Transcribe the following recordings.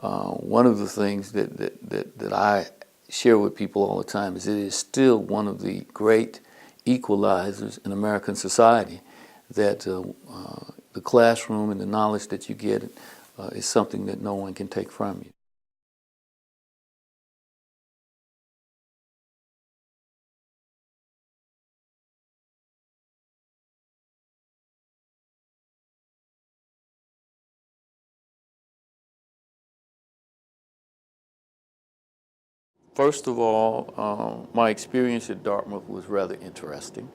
one of the things that I share with people all the time is it is still one of the great equalizers in American society, that the classroom and the knowledge that you get is something that no one can take from you. First of all, my experience at Dartmouth was rather interesting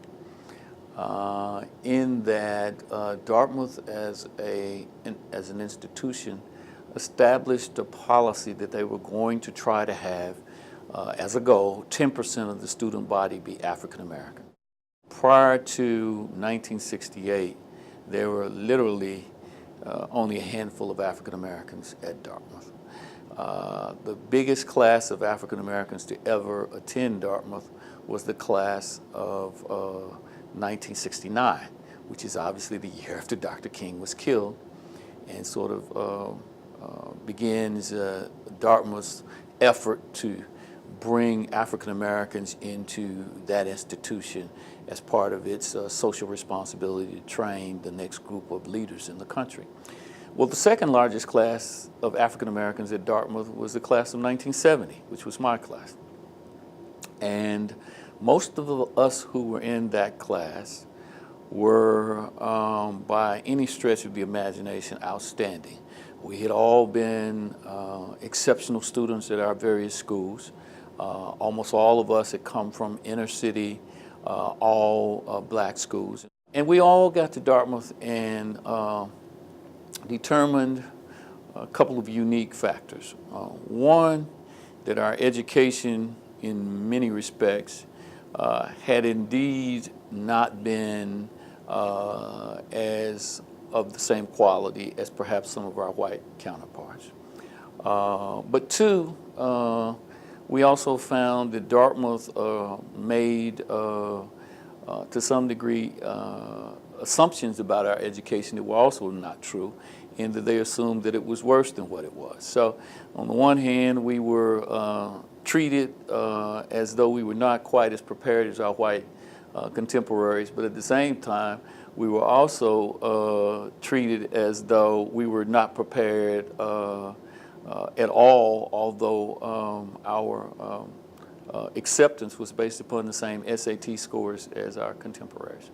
in that Dartmouth as an institution established a policy that they were going to try to have as a goal 10% of the student body be African American. Prior to 1968, there were literally only a handful of African Americans at Dartmouth. The biggest class of African Americans to ever attend Dartmouth was the class of 1969, which is obviously the year after Dr. King was killed, and sort of begins Dartmouth's effort to bring African Americans into that institution as part of its social responsibility to train the next group of leaders in the country. Well, the second largest class of African Americans at Dartmouth was the class of 1970, which was my class. And most of us who were in that class were, by any stretch of the imagination, outstanding. We had all been exceptional students at our various schools. Almost all of us had come from inner city, all black schools. And we all got to Dartmouth and determined a couple of unique factors. One, that our education in many respects had indeed not been as of the same quality as perhaps some of our white counterparts. But two, we also found that Dartmouth made, to some degree, assumptions about our education that were also not true, in that they assumed that it was worse than what it was. So on the one hand, we were treated as though we were not quite as prepared as our white contemporaries, but at the same time, we were also treated as though we were not prepared at all, although our acceptance was based upon the same SAT scores as our contemporaries.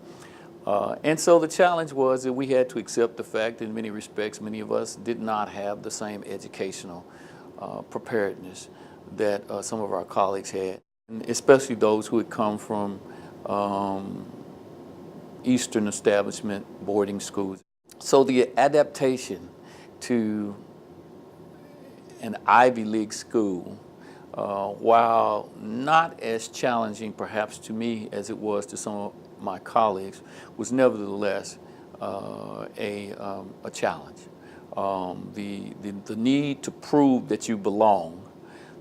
And so the challenge was that we had to accept the fact that in many respects, many of us did not have the same educational preparedness that some of our colleagues had, and especially those who had come from Eastern establishment boarding schools. So the adaptation to an Ivy League school, while not as challenging perhaps to me as it was to some of my colleagues, was nevertheless a challenge. The need to prove that you belong,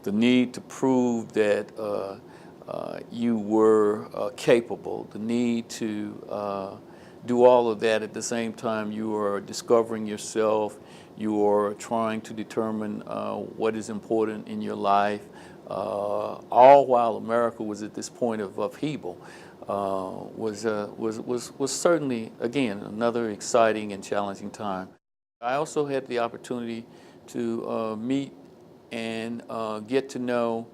the need to prove that you were capable, the need to do all of that at the same time you are discovering yourself, you are trying to determine what is important in your life, all while America was at this point of upheaval. Was certainly, again, another exciting and challenging time. I also had the opportunity to meet and get to know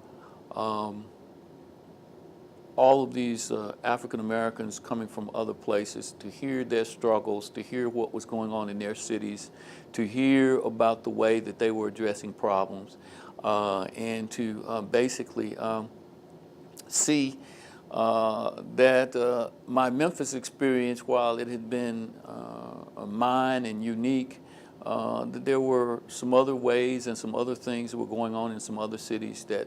all of these African Americans coming from other places, to hear their struggles, to hear what was going on in their cities, to hear about the way that they were addressing problems, and to basically see that my Memphis experience, while it had been mine and unique, that there were some other ways and some other things that were going on in some other cities that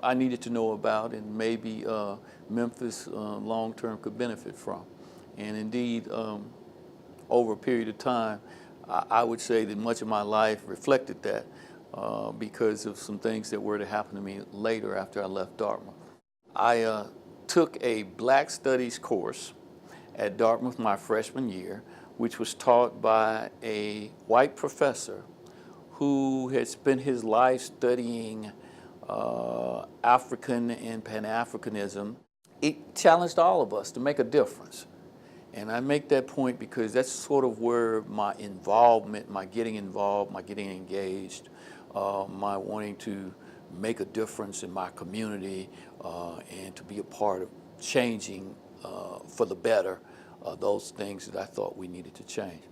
I needed to know about, and maybe Memphis long-term could benefit from. And indeed, over a period of time, I would say that much of my life reflected that because of some things that were to happen to me later after I left Dartmouth. I took a Black Studies course at Dartmouth my freshman year, which was taught by a white professor who had spent his life studying African and Pan-Africanism, it challenged all of us to make a difference. And I make that point because that's sort of where my involvement, my getting involved, my getting engaged, my wanting to make a difference in my community and to be a part of changing for the better those things that I thought we needed to change.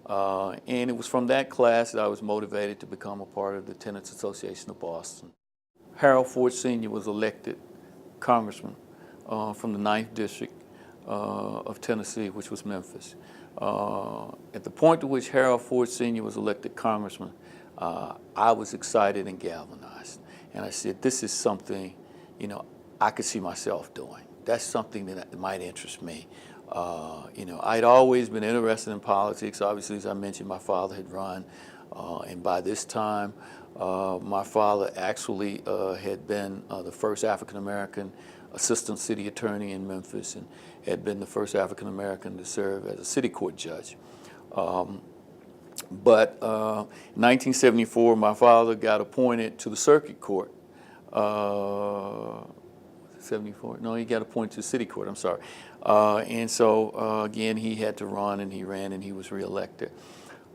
And it was from that class that I was motivated to become a part of the Tenants Association of Boston. Harold Ford Sr. was elected congressman from the 9th District of Tennessee, which was Memphis. At the point to which Harold Ford Sr. was elected congressman, I was excited and galvanized. And I said, this is something, I could see myself doing. That's something that might interest me. I'd always been interested in politics. Obviously, as I mentioned, my father had run. And by this time, my father actually had been the first African-American assistant city attorney in Memphis and had been the first African-American to serve as a city court judge. But in 1974, my father got appointed to the circuit court. 74? No, he got appointed to city court, I'm sorry. And so, again, he had to run, and he ran, and he was reelected.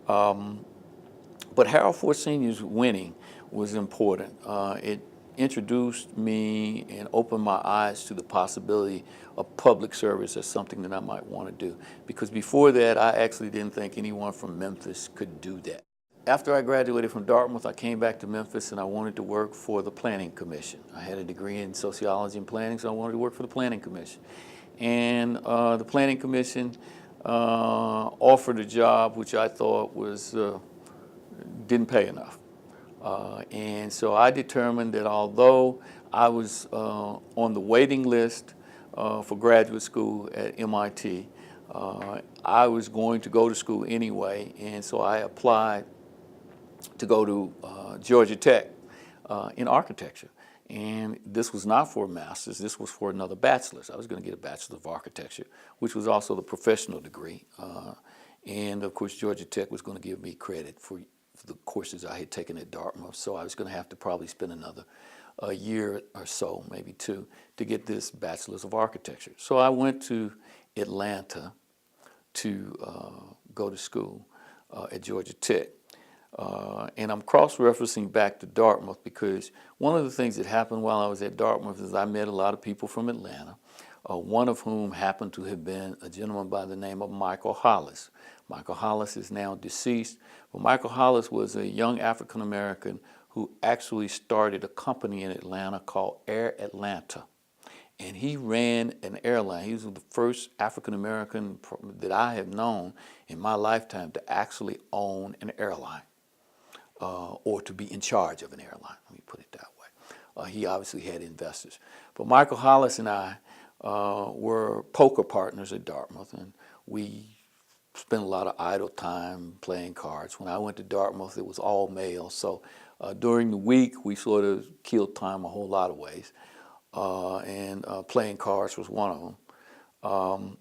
But Harold Ford Sr.'s winning was important. It introduced me and opened my eyes to the possibility of public service as something that I might want to do. Because before that, I actually didn't think anyone from Memphis could do that. After I graduated from Dartmouth, I came back to Memphis and I wanted to work for the Planning Commission. I had a degree in sociology and planning, so I wanted to work for the Planning Commission. And the Planning Commission offered a job which I thought was didn't pay enough. And so I determined that although I was on the waiting list for graduate school at MIT, I was going to go to school anyway, and so I applied to go to Georgia Tech in architecture. And this was not for a master's, this was for another bachelor's. I was going to get a bachelor of architecture, which was also the professional degree. And of course, Georgia Tech was going to give me credit for the courses I had taken at Dartmouth, so I was going to have to probably spend another year or so, maybe two, to get this bachelor's of architecture. So I went to Atlanta to go to school at Georgia Tech. And I'm cross-referencing back to Dartmouth because one of the things that happened while I was at Dartmouth is I met a lot of people from Atlanta, one of whom happened to have been a gentleman by the name of Michael Hollis. Michael Hollis is now deceased, but Michael Hollis was a young African-American who actually started a company in Atlanta called Air Atlanta. And he ran an airline. He was the first African-American that I have known in my lifetime to actually own an airline. Or to be in charge of an airline, let me put it that way. He obviously had investors. But Michael Hollis and I were poker partners at Dartmouth, and we spent a lot of idle time playing cards. When I went to Dartmouth, it was all male, so during the week, we sort of killed time a whole lot of ways, and playing cards was one of them.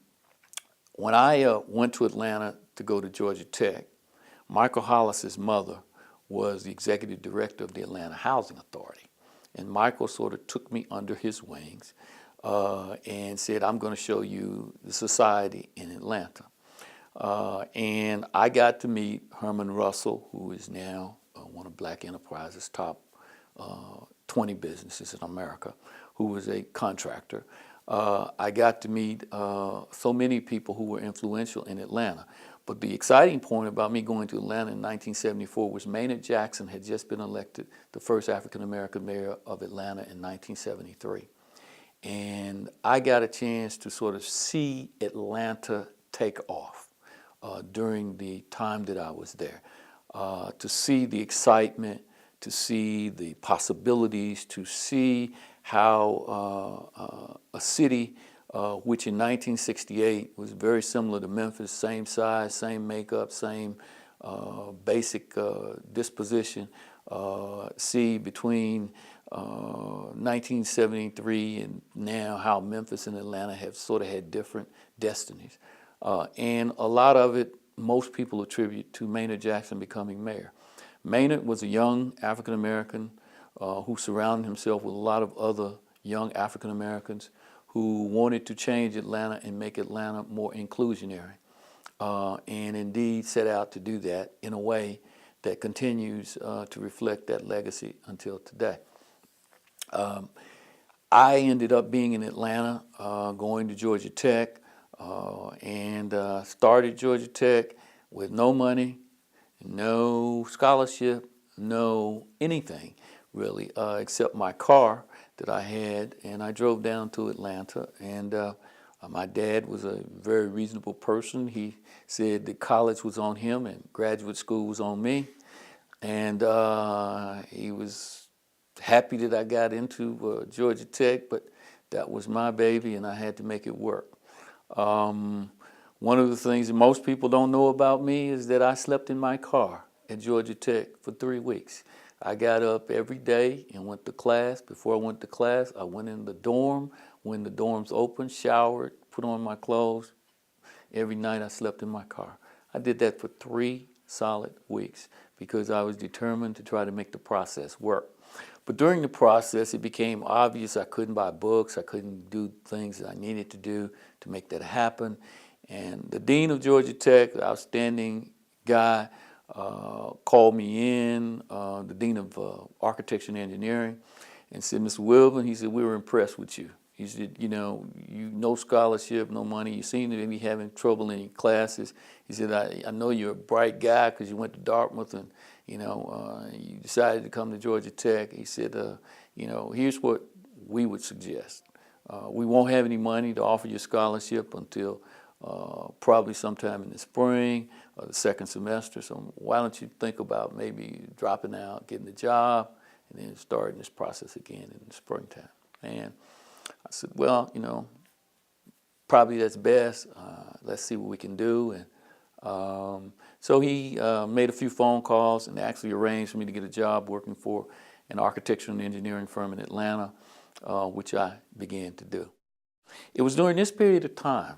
When I went to Atlanta to go to Georgia Tech, Michael Hollis's mother was the executive director of the Atlanta Housing Authority. And Michael sort of took me under his wings and said, I'm going to show you the society in Atlanta. And I got to meet Herman Russell, who is now one of Black Enterprise's top 20 businesses in America, who was a contractor. I got to meet so many people who were influential in Atlanta. But the exciting point about me going to Atlanta in 1974 was Maynard Jackson had just been elected the first African-American mayor of Atlanta in 1973. And I got a chance to sort of see Atlanta take off during the time that I was there, to see the excitement, to see the possibilities, to see how a city which in 1968 was very similar to Memphis, same size, same makeup, same basic disposition. See between 1973 and now how Memphis and Atlanta have sort of had different destinies. And a lot of it, most people attribute to Maynard Jackson becoming mayor. Maynard was a young African American who surrounded himself with a lot of other young African Americans who wanted to change Atlanta and make Atlanta more inclusionary, and indeed set out to do that in a way that continues to reflect that legacy until today. I ended up being in Atlanta, going to Georgia Tech, and started Georgia Tech with no money, no scholarship, no anything really, except my car that I had, and I drove down to Atlanta. And my dad was a very reasonable person. He said that college was on him and graduate school was on me, and he was happy that I got into Georgia Tech, but that was my baby and I had to make it work. One of the things that most people don't know about me is that I slept in my car at Georgia Tech for 3 weeks. I got up every day and went to class. Before I went to class, I went in the dorm. When the dorms opened, showered, put on my clothes. Every night I slept in my car. I did that for 3 solid weeks because I was determined to try to make the process work. But during the process, it became obvious I couldn't buy books, I couldn't do things that I needed to do to make that happen. And the dean of Georgia Tech, the outstanding guy, called me in, the dean of architecture and engineering, and said, "Mr. Wilbun," he said, "we were impressed with you." He said, "You know, no scholarship, no money. You seem to be having trouble in your classes." He said, I know you're a bright guy because you went to Dartmouth and, you decided to come to Georgia Tech." He said, "Here's what we would suggest. We won't have any money to offer you a scholarship until probably sometime in the spring or the second semester. So why don't you think about maybe dropping out, getting a job, and then starting this process again in the springtime." And I said, "Well, probably that's best. Let's see what we can do." And so he made a few phone calls and actually arranged for me to get a job working for an architectural and engineering firm in Atlanta, which I began to do. It was during this period of time,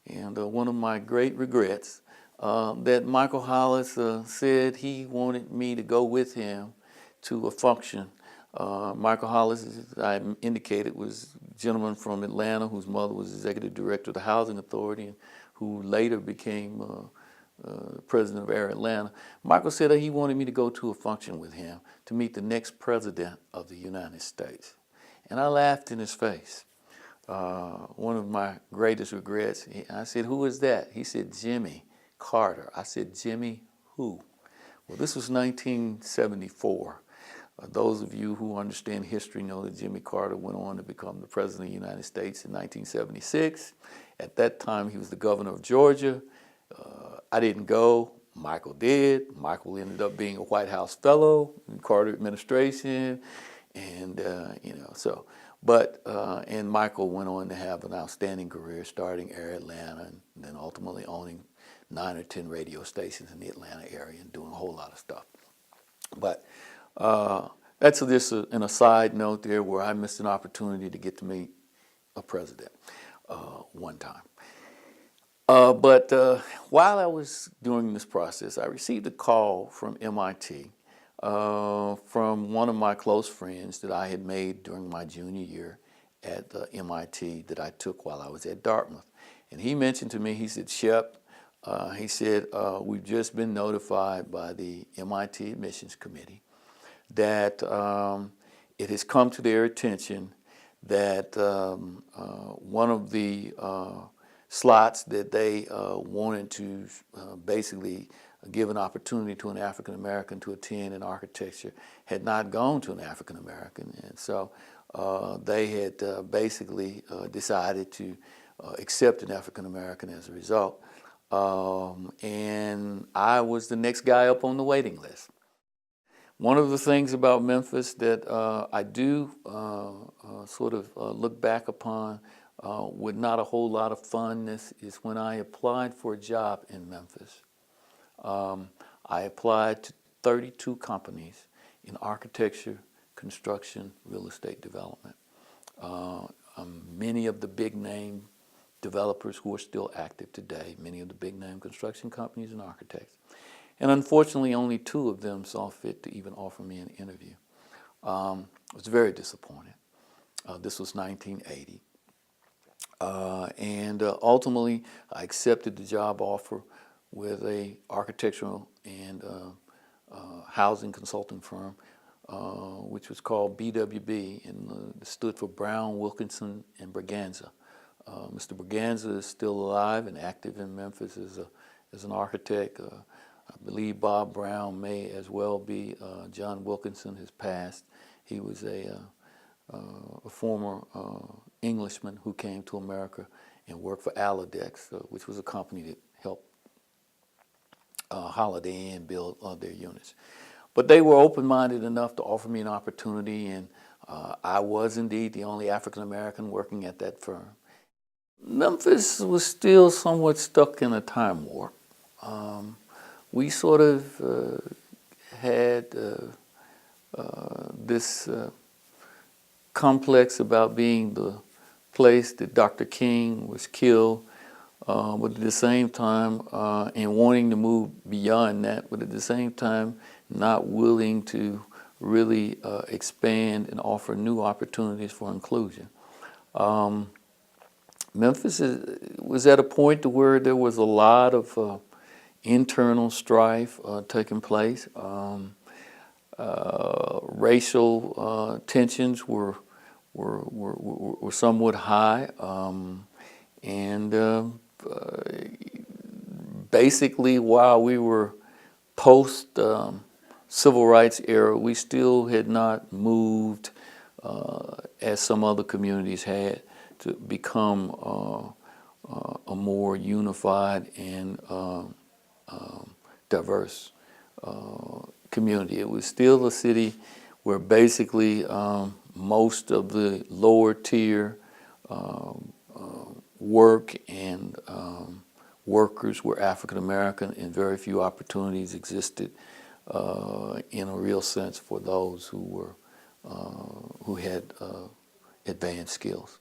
and one of my great regrets, that Michael Hollis said he wanted me to go with him to a function. Michael Hollis, as I indicated, was a gentleman from Atlanta whose mother was executive director of the Housing Authority and who later became president of Air Atlanta. Michael said that he wanted me to go to a function with him to meet the next president of the United States. And I laughed in his face. One of my greatest regrets, I said, "Who is that?" He said, "Jimmy Carter." I said, "Jimmy who?" Well, this was 1974. Those of you who understand history know that Jimmy Carter went on to become the President of the United States in 1976. At that time, he was the governor of Georgia. I didn't go. Michael did. Michael ended up being a White House fellow in the Carter administration. And, and Michael went on to have an outstanding career, starting Air Atlanta and then ultimately owning 9 or 10 radio stations in the Atlanta area and doing a whole lot of stuff. But that's just an aside note there where I missed an opportunity to get to meet a president one time. But while I was doing this process, I received a call from MIT from one of my close friends that I had made during my junior year at MIT that I took while I was at Dartmouth. And he mentioned to me, he said, "Shep," he said, "we've just been notified by the MIT Admissions Committee that it has come to their attention that one of the slots that they wanted to basically give an opportunity to an African American to attend in architecture had not gone to an African American, and so they had basically decided to accept an African American as a result, and I was the next guy up on the waiting list. One of the things about Memphis that I do look back upon with not a whole lot of fondness is when I applied for a job in Memphis. I applied to 32 companies in architecture, construction, real estate development. Many of the big name developers who are still active today, many of the big name construction companies and architects. And unfortunately, only 2 of them saw fit to even offer me an interview. I was very disappointed. This was 1980. And ultimately, I accepted the job offer with a architectural and housing consulting firm, which was called BWB, and stood for Brown, Wilkinson, and Braganza. Mr. Braganza is still alive and active in Memphis as an architect. I believe Bob Brown may as well be. John Wilkinson has passed. He was a former Englishman who came to America and worked for Aladex, which was a company that helped Holiday Inn build their units. But they were open-minded enough to offer me an opportunity, and I was indeed the only African-American working at that firm. Memphis was still somewhat stuck in a time warp. We sort of had this complex about being the place that Dr. King was killed, but at the same time, and wanting to move beyond that, but at the same time, not willing to really expand and offer new opportunities for inclusion. Memphis was at a point to where there was a lot of internal strife taking place. Racial tensions were somewhat high, and basically, while we were post civil rights era, we still had not moved as some other communities had to become a more unified and diverse community. It was still a city where basically most of the lower tier work and workers were African American, and very few opportunities existed in a real sense for those who had advanced skills.